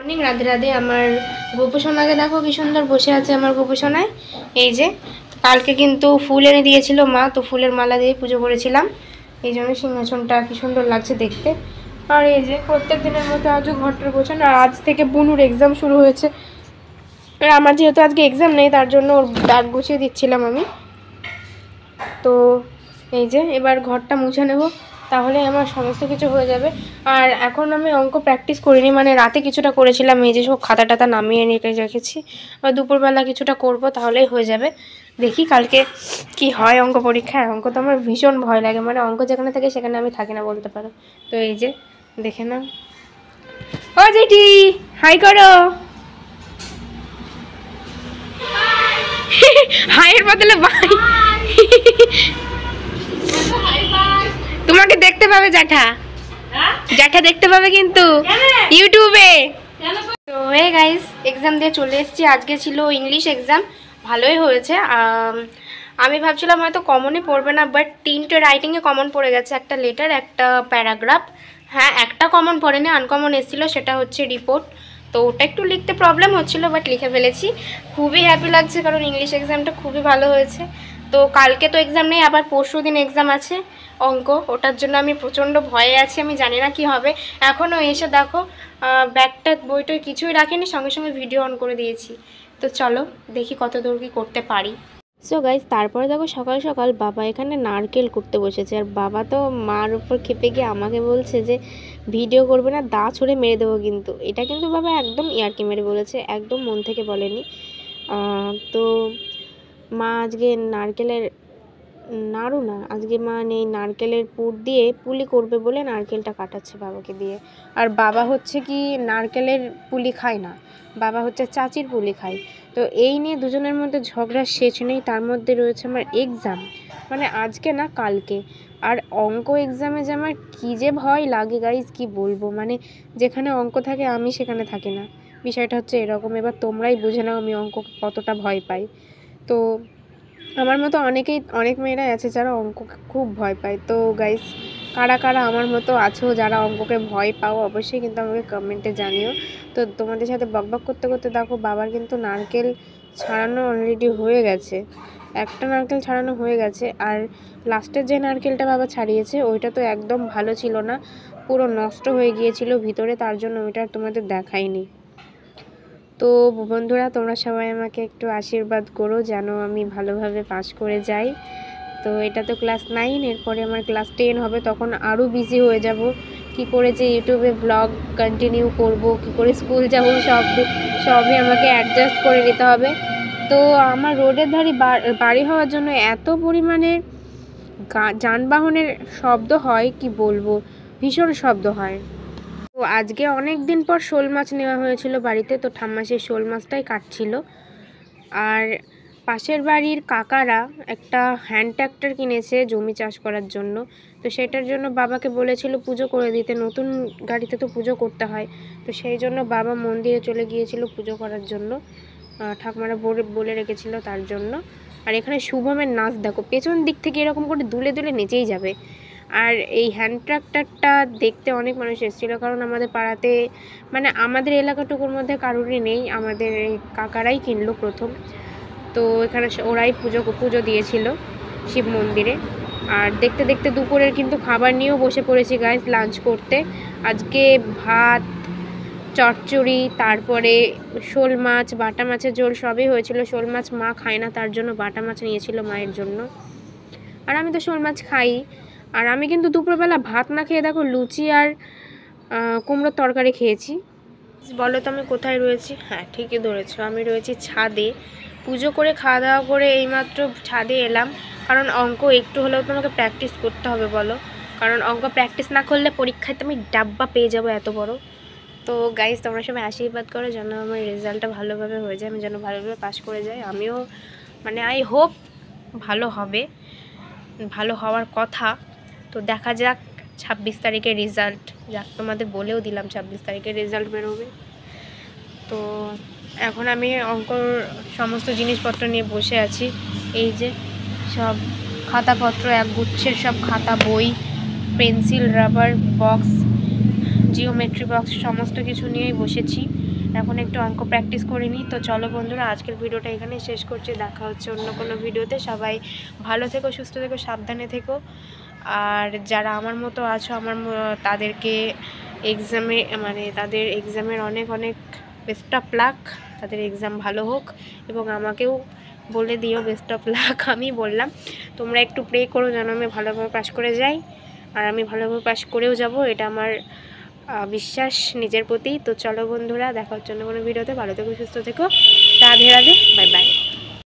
অনেক রাধে রাধে। আমার গোপুসোনাকে দেখো কি সুন্দর বসে আছে আমার গোপুসোনায়। এই যে কালকে কিন্তু ফুল এনে দিয়েছিল মা, তো ফুলের মালা দিয়ে পুজো করেছিলাম, এই জন্য সিংহাসনটা কি সুন্দর লাগছে দেখতে। আর এই যে প্রত্যেক দিনের মতো আজও ঘরটার গোছানো। আর আজ থেকে বুনুর এক্সাম শুরু হয়েছে, আর আমার যেহেতু আজকে এক্সাম নেই তার জন্য ওর ব্যাগ গুছিয়ে দিচ্ছিলাম আমি। তো এই যে এবার ঘরটা মুছে নেব, তাহলে আমার সমস্ত কিছু হয়ে যাবে। আর এখন আমি অঙ্ক প্র্যাকটিস করিনি, মানে রাতে কিছুটা করেছিলাম, এই যে সব খাতা টাতা নামিয়ে রেখেছি। আর দুপুরবেলা কিছুটা করব, তাহলেই হয়ে যাবে। দেখি কালকে কি হয় অঙ্ক পরীক্ষায়। অঙ্ক তো আমার ভীষণ ভয় লাগে, মানে অঙ্ক যেখানে থাকে সেখানে আমি থাকি না বলতে পারো। তো এই যে দেখে নাও। ও জেঠি, হাই করো। হাইয়ের বদলে বাই। তোমাকে দেখতে পাবে জ্যাঠা, জ্যাঠা দেখতে পাবে কিন্তু ইউটিউবে। তো হে গাইস, এক্সাম দিয়ে চলে এসেছি। আজকে ছিল ইংলিশ এক্সাম, ভালোই হয়েছে। আমি ভাবছিলাম হয়তো কমনই পড়বে না, বাট 3টে রাইটিংয়ে কমন পড়ে গেছে, একটা লেটার একটা প্যারাগ্রাফ। হ্যাঁ, একটা কমন পড়েনি, আনকমন এসেছিলো, সেটা হচ্ছে রিপোর্ট। তো ওটা একটু লিখতে প্রবলেম হচ্ছিলো, বাট লিখে ফেলেছি। খুবই হ্যাপি লাগছে, কারণ ইংলিশ এক্সামটা খুবই ভালো হয়েছে। তো কালকে তো এক্সাম নেই, আবার পরশু দিন এক্সাম আছে অঙ্ক, ওটার জন্য আমি প্রচণ্ড ভয়ে আছি। আমি জানি না কি হবে। এখনও এসে দেখো ব্যাগটা বইটই কিছুই রাখিনি, সঙ্গে সঙ্গে ভিডিও অন করে দিয়েছি। তো চলো দেখি কত দূর কি করতে পারি। সো গাইজ, তারপরে দেখো সকাল সকাল বাবা এখানে নারকেল করতে বসেছে। আর বাবা তো মার উপর খেপে গিয়ে আমাকে বলছে যে ভিডিও করবে না, দা ছুঁড়ে মেরে দেবো। কিন্তু এটা কিন্তু বাবা একদম ইয়ার্কি মেরে বলেছে, একদম মন থেকে বলেনি। তো মা আজকে নারকেলের নাড়ু না, আজকে মা নেই, নারকেলের পুর দিয়ে পুলি করবে বলে নারকেলটা কাটাচ্ছে বাবাকে দিয়ে। আর বাবা হচ্ছে কি নারকেলের পুলি খায় না, বাবা হচ্ছে চাচির পুলি খায়। তো এই নিয়ে দুজনের মধ্যে ঝগড়া শেষ নেই। তার মধ্যে রয়েছে আমার এক্সাম, মানে আজকে না কালকে। আর অঙ্ক এক্সামে যে আমার কী যে ভয় লাগে গাইজ, কি বলবো। মানে যেখানে অঙ্ক থাকে আমি সেখানে থাকি না, বিষয়টা হচ্ছে এরকম। এবার তোমরাই বুঝে নাও আমি অঙ্ক কতটা ভয় পাই। তো আমার মতো অনেক মেয়েরাই আছে যারা অঙ্ককে খুব ভয় পায়। তো গাইস, কারা কারা আমার মতো আছো যারা অঙ্ককে ভয় পাও, অবশ্যই কিন্তু আমাকে কমেন্টে জানিও। তো তোমাদের সাথে বকবক করতে করতে দেখো বাবার কিন্তু নারকেল ছাড়ানো অলরেডি হয়ে গেছে, একটা নারকেল ছাড়ানো হয়ে গেছে। আর লাস্টের যে নারকেলটা বাবা ছাড়িয়েছে ওইটা তো একদম ভালো ছিল না, পুরো নষ্ট হয়ে গিয়েছিল ভিতরে, তার জন্য ওইটা তোমাদের দেখাইনি। তো বন্ধুরা, তোমরা সবাই আমাকে একটু আশীর্বাদ করো যেন আমি ভালোভাবে পাস করে যাই। তো এটা তো ক্লাস 9, এরপরে আমার ক্লাস 10 হবে, তখন আরও বিজি হয়ে যাব। কি করে যে ইউটিউবে ব্লগ কন্টিনিউ করব, কি করে স্কুল যাব, সবই আমাকে অ্যাডজাস্ট করে নিতে হবে। তো আমার রোডের ধারে বাড়ি হওয়ার জন্য এত পরিমাণে যানবাহনের শব্দ হয় কি বলবো, ভীষণ শব্দ হয়। তো আজকে অনেক দিন পর শোল মাছ নেওয়া হয়েছিল বাড়িতে, তো ঠাম্মা সেই শোল মাছটাই কাটছিল। আর পাশের বাড়ির কাকারা একটা হ্যান্ড ট্র্যাক্টর কিনেছে জমি চাষ করার জন্য, তো সেটার জন্য বাবাকে বলেছিল পুজো করে দিতে, নতুন গাড়িতে তো পুজো করতে হয়। তো সেই জন্য বাবা মন্দিরে চলে গিয়েছিল পুজো করার জন্য, ঠাকুমারা বলে রেখেছিল তার জন্য। আর এখানে শুভমের নাচ দেখো, পেছন দিক থেকে এরকম করে দুলে দুলে নেচেই যাবে। আর এই হ্যান্ড ট্র্যাক্টরটা দেখতে অনেক মানুষ এসেছিলো, কারণ আমাদের পাড়াতে, মানে আমাদের এলাকাটুকুর মধ্যে কারোরই নেই, আমাদের এই কাকারাই কিনলো প্রথম। তো এখানে ওরাই পুজো দিয়েছিল শিব মন্দিরে। আর দেখতে দেখতে দুপুরের কিন্তু খাবার নিয়েও বসে পড়েছি গাইস, লাঞ্চ করতে। আজকে ভাত, চচ্চড়ি, তারপরে শোল মাছ, বাটা মাছের ঝোল সবই হয়েছিল। শোল মাছ মা খায় না, তার জন্য বাটা মাছ নিয়েছিল মায়ের জন্য। আর আমি তো শোল মাছ খাই। আর আমি কিন্তু দুপুরবেলা ভাত না খেয়ে দেখো লুচি আর কুমড়োর তরকারি খেয়েছি। বলো তো আমি কোথায় রয়েছি? হ্যাঁ, ঠিকই ধরেছো, আমি রয়েছি ছাদে। পুজো করে খাওয়া দাওয়া করে এইমাত্র ছাদে এলাম, কারণ অঙ্ক একটু হলেও তোমাকে প্র্যাকটিস করতে হবে বলো, কারণ অঙ্ক প্র্যাকটিস না করলে পরীক্ষায় তুমি ডাব্বা পেয়ে যাবো এত বড়। তো গাইজ, তোমরা সবাই আশীর্বাদ করো যেন আমার রেজাল্টটা ভালোভাবে হয়ে যায়, আমি যেন ভালোভাবে পাস করে যাই। আমিও মানে আই হোপ ভালো হবে, ভালো হওয়ার কথা। তো দেখা যাক 26 তারিখের রেজাল্ট, যাক তোমাদের বলেও দিলাম 26 তারিখের রেজাল্ট বেরোবে। তো এখন আমি অঙ্কর সমস্ত জিনিসপত্র নিয়ে বসে আছি। এই যে সব খাতাপত্র, এক গুচ্ছের সব খাতা, বই, pencil, rubber, box, geometry box, সমস্ত কিছু নিয়েই বসেছি। এখন একটু অঙ্ক প্র্যাকটিস করে নিই। তো চলো বন্ধুরা, আজকের ভিডিওটা এখানেই শেষ করছি। দেখা হচ্ছে অন্য কোনো ভিডিওতে। সবাই ভালো থেকো, সুস্থ থেকো, সাবধানে থেকো। আর যারা আমার মতো আছো, তাদেরকে এক্সামে তাদের এক্সামের অনেক অনেক বেস্ট অফ লাক। তাদের এক্সাম ভালো হোক এবং আমাকেও বলে দিও বেস্ট অফ লাক। আমি বললাম, তোমরা একটু প্রে করো যেন আমি ভালোভাবে পাস করে যাই। আর আমি ভালোভাবে পাস করেও যাব, এটা আমার বিশ্বাস নিজের প্রতি। তো চলো বন্ধুরা, দেখা হচ্ছে অন্য কোনো ভিডিওতে। ভালো থেকো, সুস্থ থেকো, রাধে রাধে, বাই বাই।